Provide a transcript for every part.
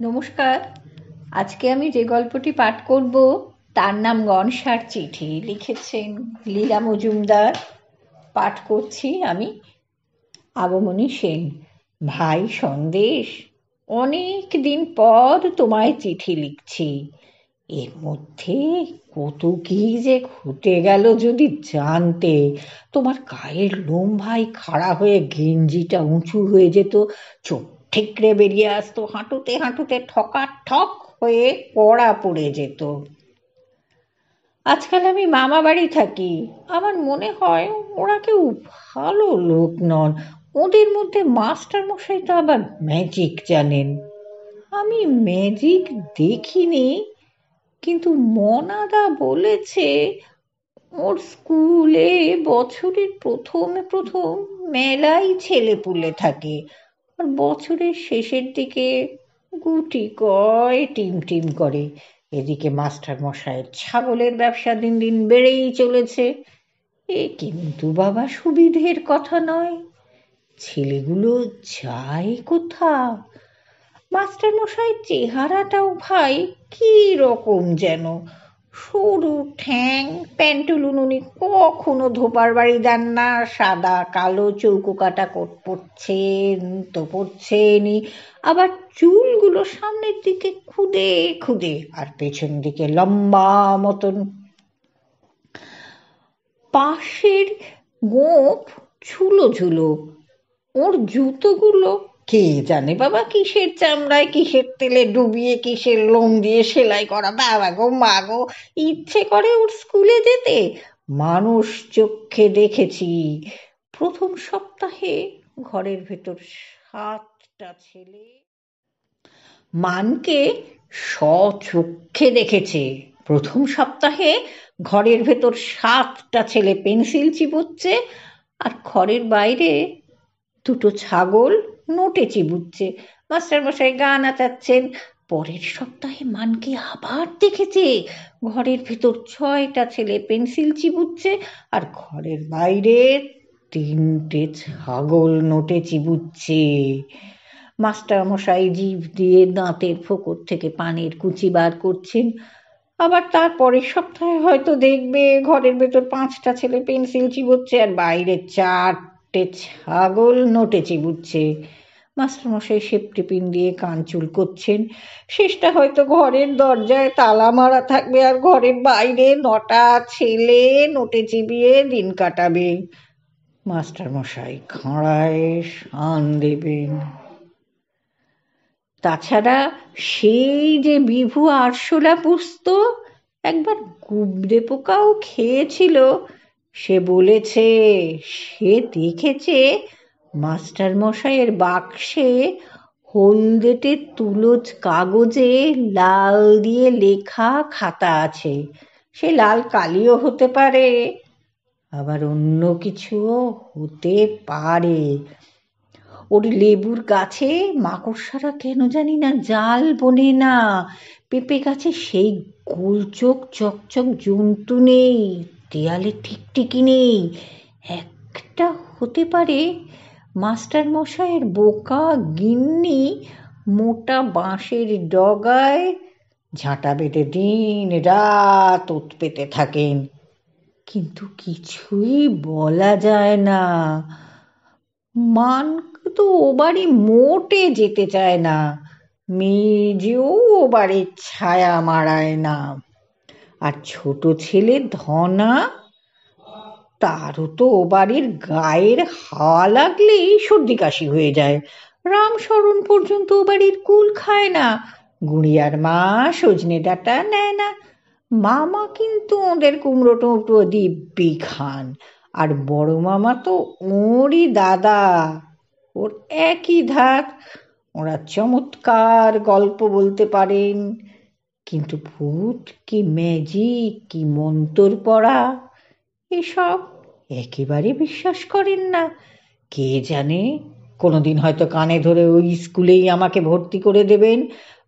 নমস্কার। আজকে আমি যে গল্পটি পাঠ করব তার নাম গনসার চিঠি। লিখেছেন লীলা মজুমদার। পাঠ করছি আমি, আগমনী সেন। ভাই সন্দেশ, অনেক দিন পর তোমায় চিঠি লিখছি। এর মধ্যে কত কি যে ঘটে গেল যদি জানতে। তোমার গায়ের লোম ভাই খাড়া হয়ে গেঞ্জিটা উঁচু হয়ে যেত, চোখ ঠিকরে বেরিয়ে আসতো, হাঁটুতে হাঁটুতে ঠকাঠক হয়ে পড়া পড়ে যেত। আজকাল আমি মামা বাড়ি থাকি। আমার মনে হয় ওরা কেউ ভালো লোক নন। ওদের মধ্যে মাস্টার মশাই তো আবার ম্যাজিক জানেন। আমি ম্যাজিক দেখিনি, কিন্তু মনাদা বলেছে ওর স্কুলে বছরের প্রথম প্রথম মেলাই ছেলেপুলে থাকে, আর বছরের শেষের দিকে গুটি কয় টিম টিম করে। এদিকে মাস্টার মশাইয়ের ছাগলের ব্যবসা দিন দিন বেড়েই চলেছে। এ কিন্তু বাবা সুবিধের কথা নয়। ছেলেগুলো যায় কোথা? মাস্টার মশাইয়ের চেহারাটাও ভাই কি রকম যেন, সরু ঠ্যাং, প্যান্টুলুন। উনি কখনো ধোপার বাড়ি দেন না। সাদা কালো চৌকো কাটা কোট পরছেন তো পরছেনই, আবার চুলগুলো সামনের দিকে খুদে খুদে আর পেছন দিকে লম্বা মতন। পাশের গোঁফ ঝুলো ঝুলো। ওর জুতোগুলো কে জানে বাবা কিসের চামড়ায়, কিসের তেলে ডুবিয়ে, কিসের লোম দিয়ে সেলাই করা। বাবা গো মা গো, ইচ্ছে করে ওর স্কুলে যেতে। মানুষ চোখে দেখেছি। প্রথম সপ্তাহে ঘরের ভেতর 7টা ছেলে মানকে স্বচক্ষে দেখেছে। প্রথম সপ্তাহে ঘরের ভেতর 7টা ছেলে পেন্সিল চিবোচ্ছে, আর ঘরের বাইরে 2টো ছাগল নোটে চিবুচ্ছে। মাস্টারমশাই গান নাচাচ্ছেন। পরের সপ্তাহে মানকে আবার দেখেছে। ঘরের ভেতর 6টা ছেলে পেন্সিল চিবুচ্ছে, আর ঘরের বাইরে 3টে ছাগল নোটে চিবুচ্ছে। মাস্টারমশাই জিভ দিয়ে দাঁতের ফোকর থেকে পানের কুচি বার করছেন। আবার তার পরের সপ্তাহে হয়তো দেখবে ঘরের ভেতর 5টা ছেলে পেন্সিল চিবোচ্ছে, আর বাইরে 4টে ছাগল নোটে চিবুচ্ছে। মাস্টারমশাই সেফটি পিন দিয়ে কান চুল করছেন। শেষটা হয়তো ঘরের দরজায় তালা মারা থাকবে, আর ঘরের বাইরে 9টা ছেলে নোটে চিবিয়ে দিন কাটাবে। মাস্টারমশাই খাঁড়ায় শান দেবেন। তাছাড়া সেই যে বিভু আরশোলা পুষত, একবার গুবরে পোকাও খেয়েছিল। সে বলেছে সে দেখেছে মাস্টার মশাইয়ের বাক্সে হলদেটে তুলোজ কাগজে লাল দিয়ে লেখা খাতা আছে। সে লাল কালিও হতে পারে, আবার অন্য কিছুও হতে পারে। ওর লেবুর গাছে মাকড়সারা কেন জানি না জাল বোনে না। পেঁপে গাছে সেই গোলচোখ চকচক জন্তু নেই, দেয়ালে টিকটিকি নেই। একটা হতে পারে মাস্টার মশাইয়ের বোকা গিন্নি মোটা বাঁশের ডগায় ঝাঁটা বেঁধে দিন রাত ওত পেতে থাকেন, কিন্তু কিছুই বলা যায় না। মান তো ও বাড়ি মোটে যেতে চায় না। মেজেও ও বাড়ির ছায়া মারায় না। আর ছোট ছেলে ধনা, তারও তো ও বাড়ির গায়ের হাওয়া লাগলেই সর্দি কাশি হয়ে যায়। রামশরণ পর্যন্ত ও বাড়ির কুল খায় না। গুড়িয়ার মা সজনে ডাঁটা নেয় না। মামা কিন্তু ওদের কুমড়ো টুমড়ো দিব্যি খান। আর বড় মামা তো ওরই দাদা, ওর একই ধাত। ওরা চমৎকার গল্প বলতে পারেন, কিন্তু ভূত কি ম্যাজিক কি মন্তর পড়া এসব একেবারে বিশ্বাস করেন না। কে জানে, কোনোদিন হয়তো কানে ধরে ওই স্কুলেই আমাকে ভর্তি করে দেবেন,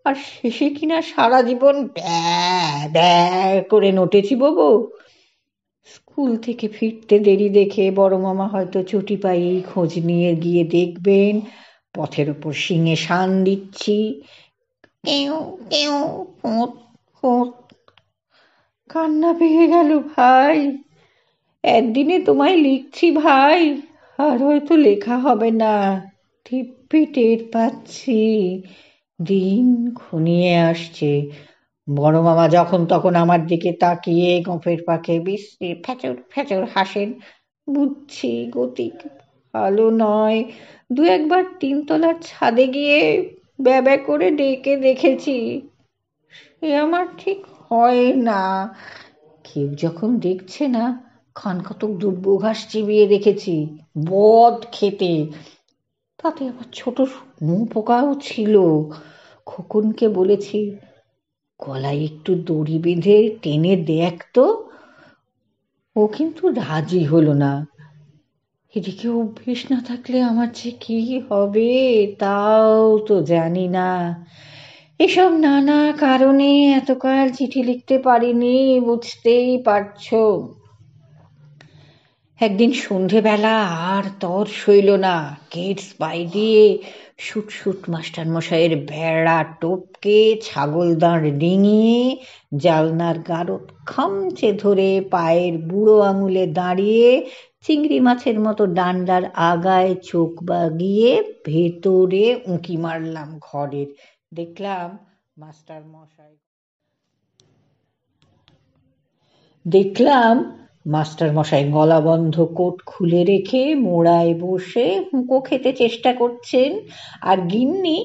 আর শেষে কিনা সারা জীবন ব্যা ব্যা করে নোটে চিবোবো। স্কুল থেকে ফিরতে দেরি দেখে বড় মামা হয়তো চটি পায়েই খোঁজ নিয়ে গিয়ে দেখবেন পথের ওপর শিঙে শান দিচ্ছি, কেউ কেউ ফোঁত ফোঁত। কান্না পেয়ে গেল ভাই। একদিনে তোমায় লিখছি ভাই, আর হয়তো লেখা হবে না। দিব্যি টের পাচ্ছি দিন ঘনিয়ে আসছে। বড় মামা যখন তখন আমার দিকে তাকিয়ে গোঁফের পাকে বিশ্রী ফ্যাচর ফ্যাচর হাসেন। বুঝছি গতিক ভালো নয়। দু একবার তিনতলার ছাদে গিয়ে ব্যা করে ডেকে দেখেছি, এ আমার ঠিক হয় না। কেউ যখন দেখছে না, খান কতক দুব্বো ঘাস চিবিয়ে রেখেছি বদ খেতে। তাতে আবার ছোট শুকনো পোকাও ছিল। খোকনকে বলেছি, গলায় একটু দড়ি বেঁধে টেনে দেখ তো। ও কিন্তু রাজি হলো না। এদিকে অভ্যেস না থাকলে আমার যে কি হবে তাও তো জানি না। এসব নানা কারণে এতকাল চিঠি লিখতে পারিনি, বুঝতেই পারছো। একদিন সন্ধেবেলা আর তর সইল না। গেটস বাই দিয়ে শুট শুট মাস্টার মশাইয়ের বেড়া টপকে ছাগল দাঁড় ডিঙিয়ে জালনার গারদ খামচে ধরে পায়ের বুড়ো আঙুলে দাঁড়িয়ে চিংড়ি মাছের মতো ডান্ডার আগায় চোখ বাগিয়ে ভেতরে উঁকি মারলাম ঘরের। দেখলাম মাস্টার মশাই দেখলাম মাস্টার মশাই গলাবন্ধ কোট খুলে রেখে মোড়ায় বসে হুঁকো খেতে চেষ্টা করছেন, আর গিন্নি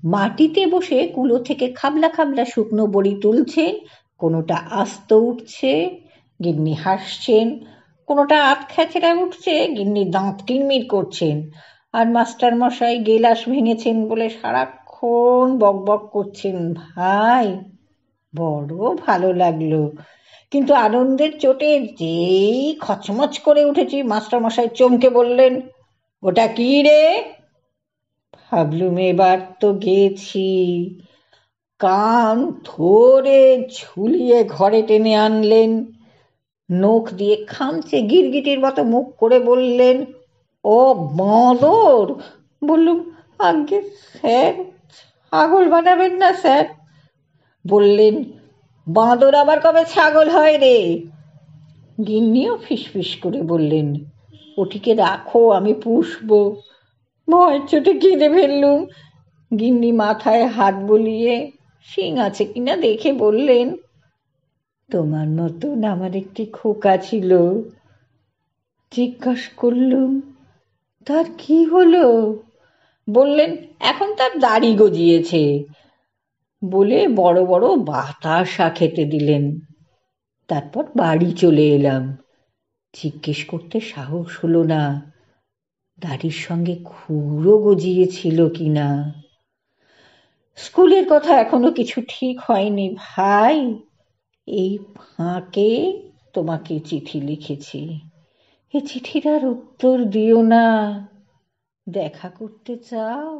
মাটিতে বসে কুলো থেকে খাবলা খাবলা শুকনো বড়ি তুলছেন। কোনোটা আস্ত উঠছে, গিন্নি হাসছেন। কোনোটা আধখ্যাচেরা উঠছে, গিন্নি দাঁত কিরমির করছেন। আর মাস্টার মশাই গেলাস ভেঙেছেন বলে সারাক্ষণ বক বক করছেন। ভাই, বড় ভালো লাগলো। কিন্তু আনন্দের চোটে যেই খচমচ করে উঠেছি, মাস্টারমশাই চমকে বললেন, ওটা কি রে? ভাবলুম এবার তো গেছি। কান ধরে ঝুলিয়ে ঘরে টেনে আনলেন। নখ দিয়ে খামচে গিরগিটির মতো মুখ করে বললেন, ও বাঁদর। বললুম, আজ্ঞে স্যার, ছাগল বানাবেন না স্যার। বললেন, বাঁদর আবার কবে ছাগল হয় রে? গিন্নিও ফিসফিস করে বললেন, ওটিকে রাখো, আমি পুষবো। ভয়ের চোটে কেঁদে ফেললুম। গিন্নি মাথায় হাত বুলিয়ে শিং আছে কিনা দেখে বললেন, তোমার মতন আমার একটি খোকা ছিল। জিজ্ঞাস করলুম, তার কি হলো? বললেন, এখন তার দাড়ি গজিয়েছে। বলে বড় বড় বাতাসা খেতে দিলেন। তারপর বাড়ি চলে এলাম। জিজ্ঞেস করতে সাহস হলো না দাড়ির সঙ্গে খুরও গজিয়েছিল কিনা। স্কুলের কথা এখনো কিছু ঠিক হয়নি ভাই। এই ফাঁকে তোমাকে চিঠি লিখেছি। এ চিঠির আর উত্তর দিও না। দেখা করতে চাও?